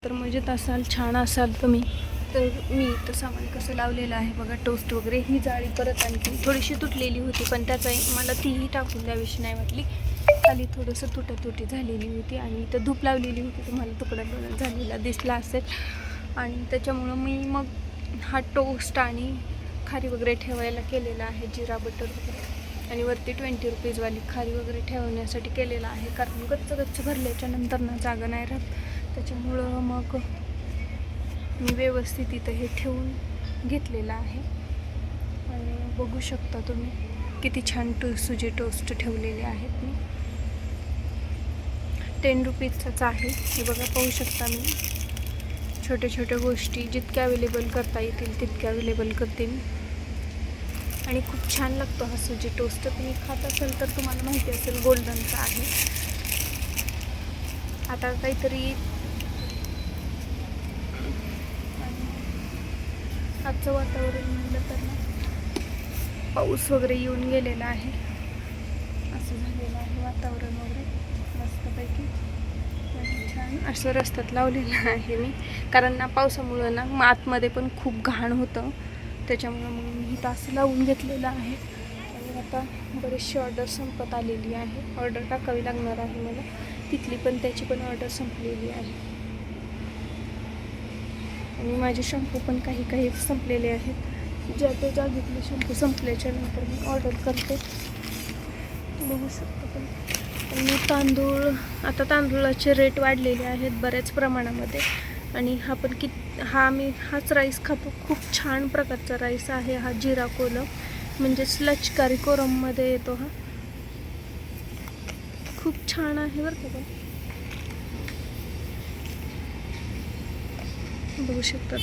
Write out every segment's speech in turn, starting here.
तर मजेत असाल, छान असाल तुम्ही. तर मी इथं सामान कसं लावलेलं आहे बघा, टोस्ट वगैरे. ही जाळी परत आणखी थोडीशी तुटलेली होती, पण त्याचा मला तीही टाकून द्यावीशी नाही वाटली. खाली थोडंसं तुटी झालेली होती आणि इथं धूप लावलेली होती, तुम्हाला तुकडा झालेला दिसला असेल. आणि त्याच्यामुळं मी मग हा टोस्ट आणि खारी वगैरे ठेवायला केलेला आहे, जिरा बटर वगैरे. आणि वरती 20 रुपीजवाली खारी वगैरे ठेवण्यासाठी केलेला आहे, कारण गच्च भरल्याच्या नंतर ना जागा नाही राहत. त्याच्यामुळं मग मी व्यवस्थित इथं हे ठेवून घेतलेलं आहे. आणि बघू शकता तुम्ही किती छान सुजी टोस्ट ठेवलेले आहेत. मी 10 रुपीजचाच आहे हे बघा, पाहू शकता. मी छोट्या गोष्टी जितक्या अवेलेबल करता येतील तितक्या अवेलेबल करते मी. आणि खूप छान लागतो हा सुजी टोस्ट. तुम्ही खात असेल तर तुम्हाला माहिती असेल, गोल्डनचा आहे. आता काहीतरी आजचं वातावरण म्हणलं तर ना, पाऊस वगैरे येऊन गेलेला आहे, असं झालेलं आहे वातावरण वगैरे मस्तपैकी. छान असं रस्त्यात लावलेलं आहे मी, कारण ना पावसामुळं ना आतमध्ये पण खूप घाण होतं. त्याच्यामुळं मग मी इथं असं लावून घेतलेलं आहे. आणि आता बरीचशी ऑर्डर संपत आलेली आहे. ऑर्डर टाकावी लागणार आहे मला तिथली, पण त्याची पण ऑर्डर संपलेली आहे. आणि माझे शॅम्पू पण काही संपलेले आहेत. ज्या त्या जागेतले शॅम्पू संपल्याच्या नंतर मी ऑर्डर करते, बघू शकतो. पण मी आता तांदूळाचे रेट वाढलेले आहेत बऱ्याच प्रमाणामध्ये. आणि हाच राईस खातो. खूप छान प्रकारचा राईस आहे हा, जिरा कोलम म्हणजेच लचकारी कोरममध्ये येतो हा. खूप छान आहे बरं का. बघू शकता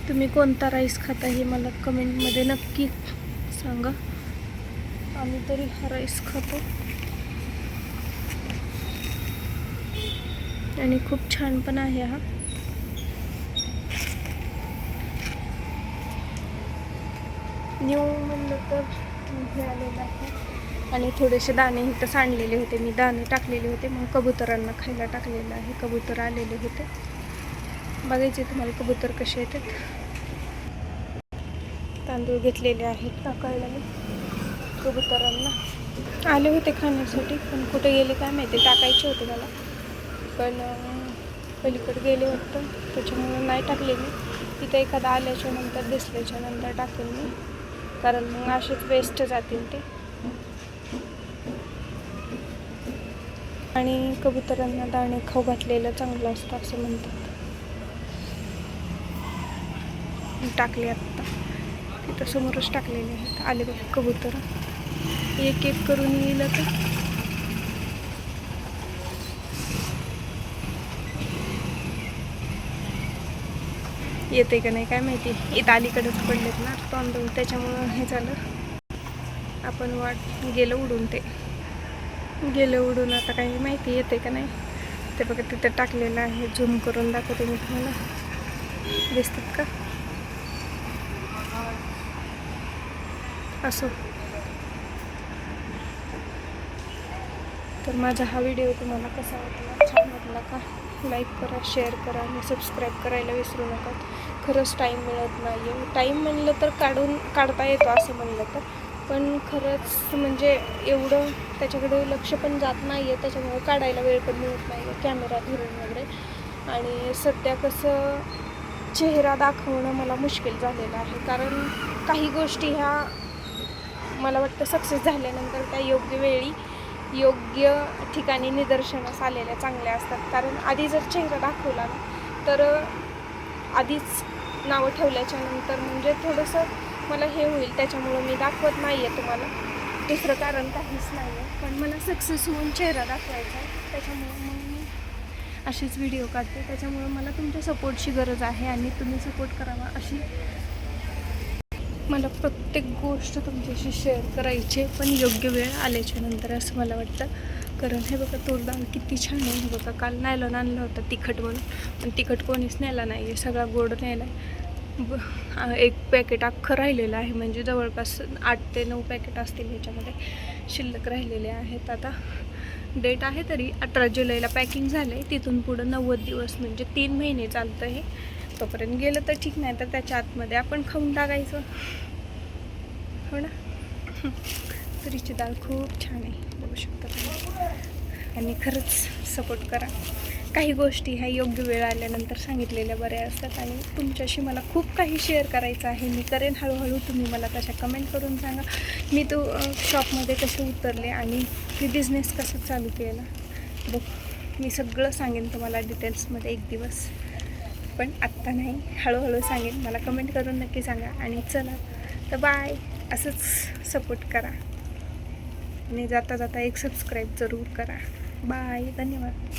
तुम्ही कोणता राईस खाता हे मला कमेंटमध्ये नक्की सांगा. आम्ही तरी हा राईस खातो आणि खूप छान पण आहे हा. न्यू म्हणलं तर हे आलेलं आहे. आणि थोडेसे दाणे इथं सांडलेले होते, मी दाणे टाकलेले होते, मग कबुतरांना खायला टाकलेलं आहे. कबूतर आलेले होते, बघायचे तुम्हाला कबूतर कसे येतात. तांदूळ घेतलेले आहेत टाकायला मी. कबुतरांना आले होते खाण्यासाठी, पण कुठे गेले काय माहिती. टाकायचे होते मला, पण पलीकडे गेले वाटतं, त्याच्यामुळे नाही टाकले मी. तिथं एखादा आल्याच्या नंतर दिसल्याच्या नंतर टाकेल मी, कारण मग असेच वेस्ट जातील ते. आणि कबुतरांना दाणे खाऊ घातलेलं चांगलं असतं असं म्हणतात. टाकले आत्ता, तिथं समोरच टाकलेले आहेत. आले बघ कबूतर, एक करून येईल आता. येते का नाही काय माहिती. इथं अलीकडेच पडलेत ना तांदूळ, त्याच्यामुळं हे झालं. आपण गेलं उडून आता काही माहिती येते का नाही ते. बघा तिथं टाकलेलं आहे, झूम करून दाखवते मी तुम्हाला, दिसतात का. असो, तर माझा हा व्हिडिओ तुम्हाला कसा वाटला, छान वाटला का, लाईक करा, शेअर करा आणि सबस्क्राईब करायला विसरू नका. खरंच टाईम मिळत नाही आहे. टाईम म्हणलं तर काढता येतो असं म्हणलं तर, पण खरंच म्हणजे एवढं त्याच्याकडे लक्ष पण जात नाही आहे. त्याच्यामुळे काढायला वेळ पण मिळत नाही आहे कॅमेरा धरून वगैरे. आणि सध्या कसं चेहरा दाखवणं मला मुश्किल झालेलं आहे, कारण काही गोष्टी ह्या मला वाटतं सक्सेस झाल्यानंतर त्या योग्य वेळी योग्य ठिकाणी निदर्शनास आलेल्या चांगल्या असतात. कारण आधी जर चेहरा दाखवला ना, तर आधीच नावं ठेवल्याच्या नंतर म्हणजे थोडंसं मला हे होईल. त्याच्यामुळं मी दाखवत नाही आहे तुम्हाला, दुसरं कारण काहीच नाही आहे. पण मला सक्सेस होऊन चेहरा दाखवायचा आहे, त्याच्यामुळं मग मी असेच व्हिडिओ काढते. त्याच्यामुळं मला तुमच्या सपोर्टची गरज आहे आणि तुम्ही सपोर्ट करावा अशी मला प्रत्येक गोष्ट तुमच्याशी शेअर करायची, पण योग्य वेळ आल्याच्या नंतर असं मला वाटतं. कारण हे बघा तूर डाळ किती छान आहे. हे बघा काल नायलॉन आणलं होतं तिखट म्हणून, पण तिखट कोणीच नेला नाही आहे, सगळा गोड नेला आहे. एक पॅकेट अख्खं राहिलेलं आहे, म्हणजे जवळपास 8 ते 9 पॅकेट असतील ह्याच्यामध्ये, शिल्लक राहिलेले आहेत. आता डेट आहे तरी 18 जुलैला पॅकिंग झालं आहे. तिथून पुढं 90 दिवस म्हणजे 3 महिने चालतं हे. तोपर्यंत गेलं तर ठीक, नाही तर त्याच्या आतमध्ये आपण खाऊन टाकायचं. हो ना. तुरीची डाळ खूप छान आहे, बघू शकता तुम्ही. आणि खरंच सपोर्ट करा. काही गोष्टी ह्या योग्य वेळ आल्यानंतर सांगितलेल्या बऱ्या असतात. आणि तुमच्याशी मला खूप काही शेअर करायचं आहे, मी करेन हळूहळू. तुम्ही मला तशा कमेंट करून सांगा मी तो शॉपमध्ये कसे उतरले आणि मी बिझनेस कसं चालू केला. बघ, मी सगळं सांगेन तुम्हाला डिटेल्समध्ये एक दिवस, पण आत्ता नाही, हळूहळू सांगेन. मला कमेंट करून नक्की सांगा. आणि चला तर बाय. असंच सपोर्ट करा आणि जाता जाता एक सबस्क्राईब जरूर करा. बाय, धन्यवाद.